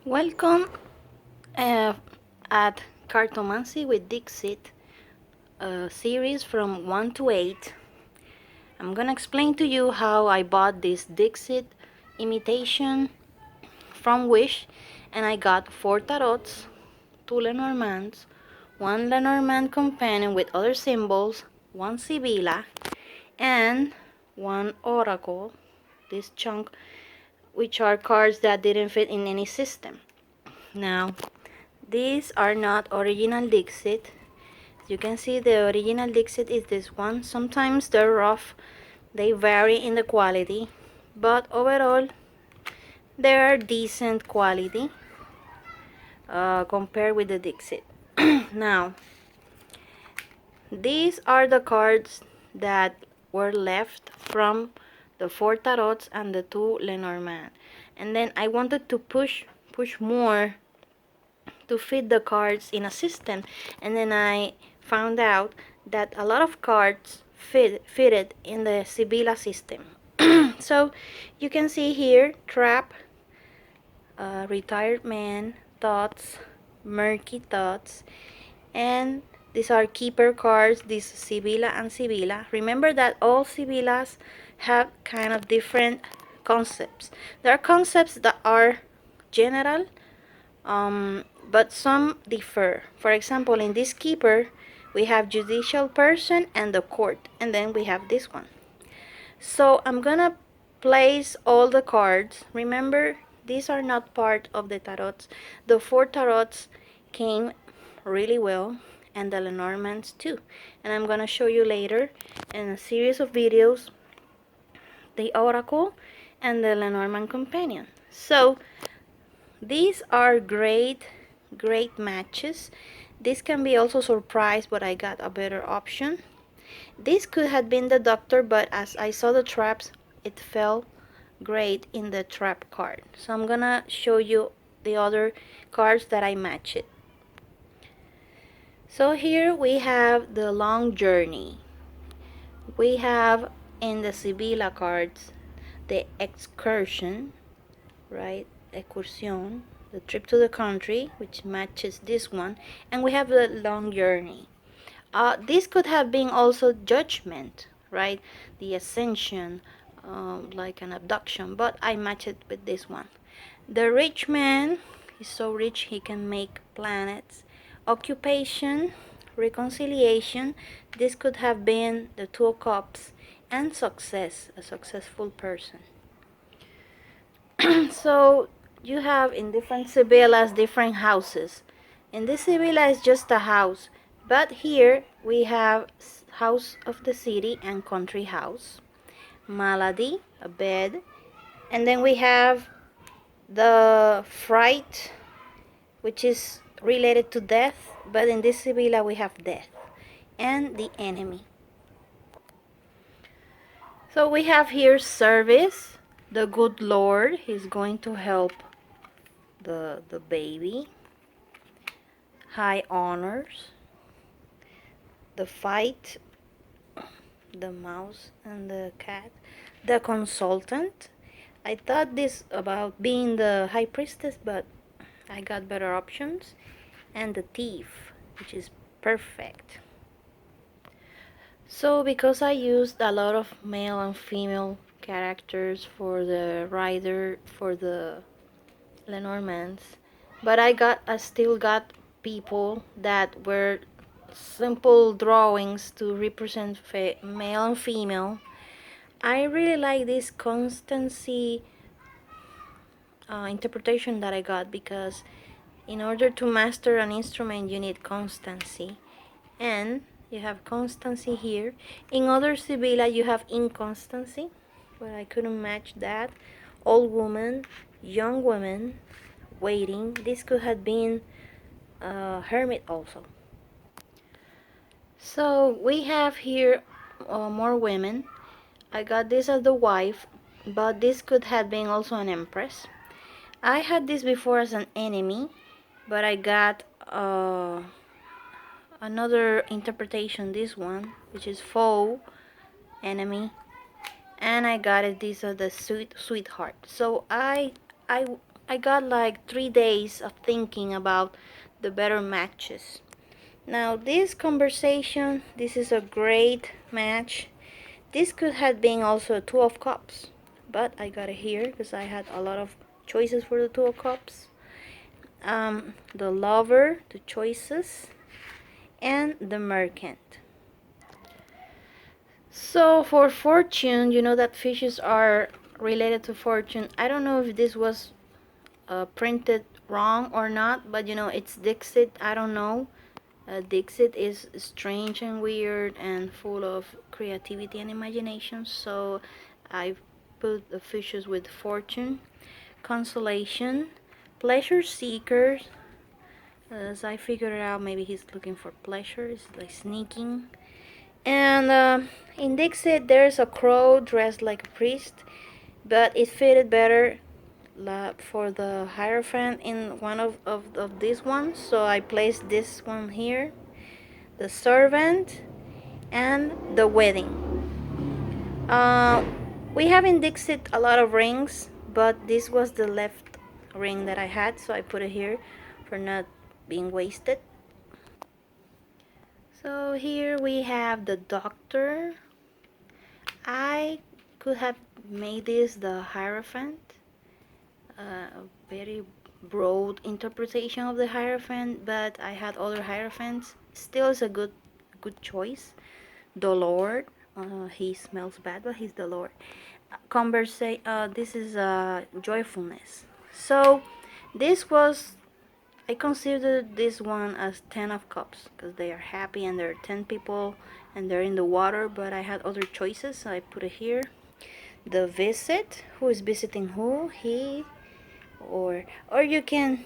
Welcome uh, at Cartomancy with Dixit, a series from 1 to 8. I'm gonna explain to you how I bought this Dixit imitation from Wish, and I got 4 tarots, 2 Lenormands, 1 Lenormand companion with other symbols, 1 Sibilla, and 1 Oracle, this chunk, which are cards that didn't fit in any system. Now, these are not original Dixit. You can see the original Dixit is this one. Sometimes they're rough, they vary in the quality, but overall they are decent quality compared with the Dixit. Now, these are the cards that were left from the 4 tarots and the 2 Lenormand. And then I wanted to push more to fit the cards in a system, and then I found out that a lot of cards fitted in the Sibilla system. So you can see here trap, retired man, thoughts, murky thoughts, and these are keeper cards, these Sibilla and Sibilla. Remember that all Sibillas have kind of different concepts. There are concepts that are general, but some differ. For example, in this keeper, we have judicial person and the court, and then we have this one. So I'm gonna place all the cards. Remember, these are not part of the tarots. The 4 tarots came really well, and the Lenormands too. And I'm gonna show you later in a series of videos the Oracle and the Lenormand companion. So these are great matches. This can be also surprised, but I got a better option. This could have been the doctor, but as I saw the traps, it fell great in the trap card. So I'm gonna show you the other cards that I matched. So here we have the long journey. We have in the Sibilla cards the excursion, right? Excursion, the trip to the country, which matches this one, and we have the long journey. This could have been also judgment, right? The ascension, like an abduction, but I match it with this one. The rich man is so rich he can make planets. Occupation, reconciliation. This could have been the Two of Cups, and success, a successful person. So you have in different Sibillas different houses. In this Sibilla is just a house, but here we have house of the city and country house. Malady, a bed, and then we have the fright, which is related to death, but in this Sibilla we have death, and the enemy. So we have here service, the good Lord, he's going to help the baby. High honors, the fight, the mouse and the cat, the consultant. I thought this about being the high priestess, but I got better options. And the thief, which is perfect. So because I used a lot of male and female characters for the rider, for the Lenormands, but I still got people that were simple drawings to represent male and female. I really like this constancy interpretation that I got, because in order to master an instrument you need constancy, and you have constancy here. In other Sibilla you have inconstancy, but I couldn't match that. Old woman, young woman, waiting. This could have been a hermit also. So we have here more women. I got this as the wife, but this could have been also an empress. I had this before as an enemy, but I got another interpretation, this one, which is foe, enemy, and I got it. These are the sweetheart. So I I got like 3 days of thinking about the better matches. Now this conversation, this is a great match. This could have been also a Two of Cups, but I got it here because I had a lot of choices for the Two of Cups. The Lover, the choices, and the Merchant. So for fortune, you know that fishes are related to fortune. I don't know if this was printed wrong or not, but you know it's Dixit. I don't know. Dixit is strange and weird and full of creativity and imagination, so I put the fishes with fortune. Consolation, pleasure seekers. As I figured out, maybe he's looking for pleasure. It's like sneaking. And in Dixit, there's a crow dressed like a priest, but it fitted better for the Hierophant in one of these ones, so I placed this one here. The servant and the wedding. Uh, we have in Dixit a lot of rings, but this was the left ring that I had, so I put it here for not being wasted. So here we have the doctor. I could have made this the Hierophant. A very broad interpretation of the Hierophant, but I had other Hierophants. Still is a good choice. The Lord, he smells bad, but he's the Lord. This is joyfulness. So this was, I considered this one as 10 of cups because they are happy and there are 10 people and they're in the water, but I had other choices, so I put it here. The visit, who is visiting who? He, or you can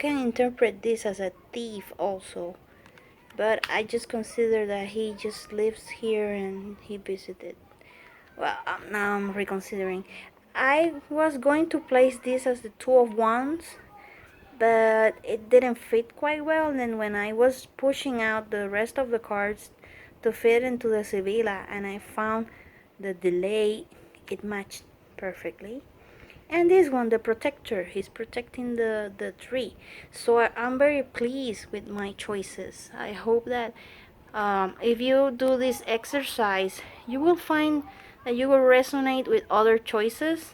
interpret this as a thief also, but I just consider that he just lives here and he visited. Well, now I'm reconsidering. I was going to place this as the Two of Wands, but it didn't fit quite well. And then when I was pushing out the rest of the cards to fit into the Sibilla, and I found the delay, it matched perfectly. And this one, the protector, he's protecting the tree. So I'm very pleased with my choices. I hope that if you do this exercise, you will find that you will resonate with other choices.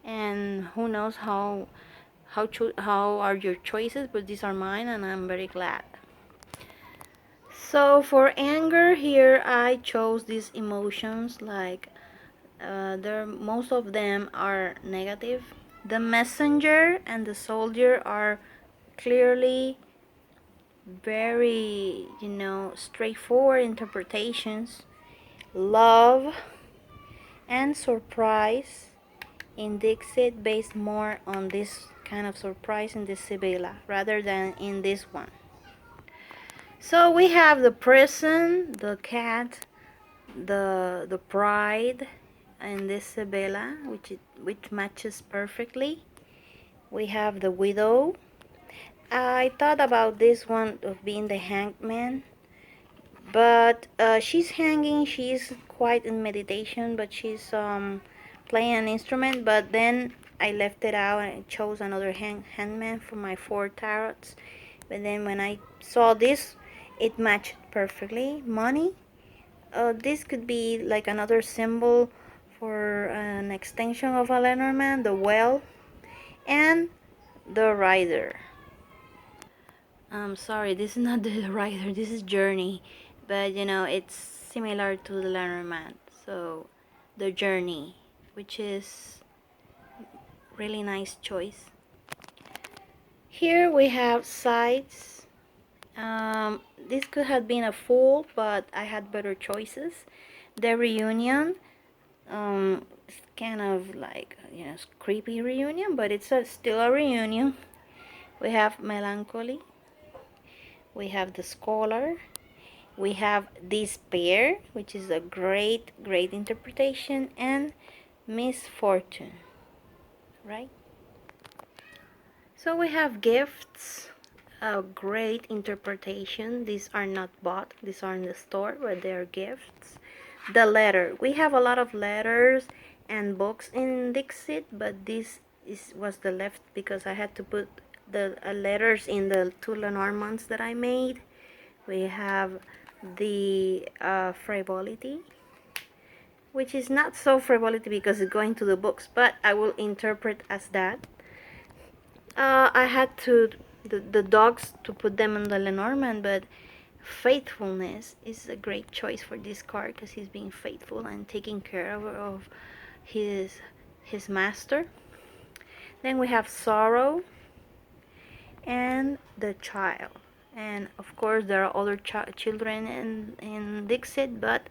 And who knows how are your choices, but these are mine, and I'm very glad. So for anger here, I chose these emotions like most of them are negative. The messenger and the soldier are clearly very, straightforward interpretations. Love and surprise in Dixit based more on this kind of surprise in the Sibilla rather than in this one. So we have the prison, the cat, the pride, and this Sibilla, which matches perfectly. We have the widow. I thought about this one of being the hanged man, but she's hanging. She's quite in meditation, but she's playing an instrument. But then I left it out and I chose another hangman for my 4 tarots. But then when I saw this, it matched perfectly. Money. This could be like another symbol for an extension of a Lenormand, the well, and the rider. I'm sorry, this is not the rider, this is journey, but it's similar to the Lenormand. So the journey, which is really nice choice. Here we have sides. This could have been a fool, but I had better choices. The reunion, it's kind of like creepy reunion, but it's still a reunion. We have melancholy. We have the scholar. We have despair, which is a great interpretation, and misfortune, right? So we have gifts, a great interpretation. These are not bought, these are in the store, but they're gifts. The letter, we have a lot of letters and books in Dixit, but this was the left because I had to put the letters in the two Lenormands that I made. We have the frivolity, which is not so frivolity because it's going to the books, but I will interpret as that. I had to the dogs to put them on the Lenormand, but faithfulness is a great choice for this card because he's being faithful and taking care of his master. Then we have sorrow and the child, and of course there are other children in Dixit, but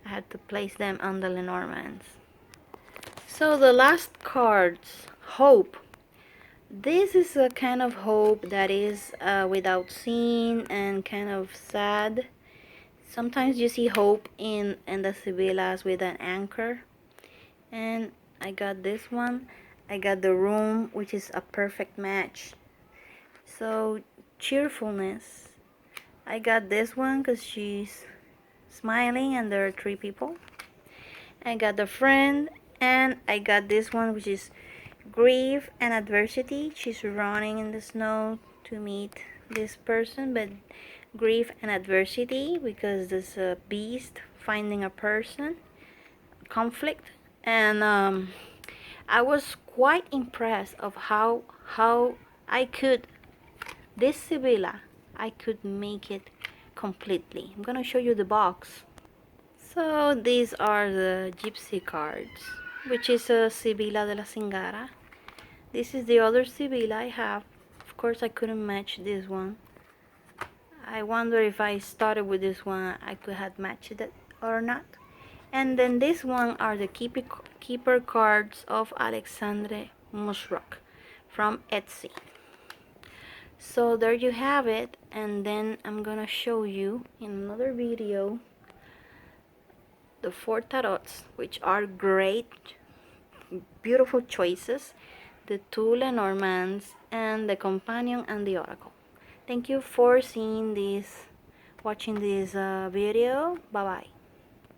I had to place them on the Lenormands. So the last cards, hope. This is a kind of hope that is without sin and kind of sad. Sometimes you see hope in the Sibillas with an anchor. And I got this one. I got the room, which is a perfect match. So cheerfulness. I got this one because she's smiling and there are 3 people. I got the friend, and I got this one, which is grief and adversity. She's running in the snow to meet this person, but grief and adversity because there's a beast finding a person, conflict, and I was quite impressed of how I could, this Sibilla, I could make it completely. I'm gonna show you the box. So these are the gypsy cards, which is a Sibilla de la Zingara. This is the other Sibilla I have. Of course I couldn't match this one. I wonder if I started with this one I could have matched it or not. And then this one are the keeper cards of Alexandre Mushrock from Etsy. So there you have it, and then I'm gonna show you in another video the 4 tarots, which are great, beautiful choices, the 2 Lenormands, and the companion and the oracle. Thank you for seeing this, watching this video. Bye bye.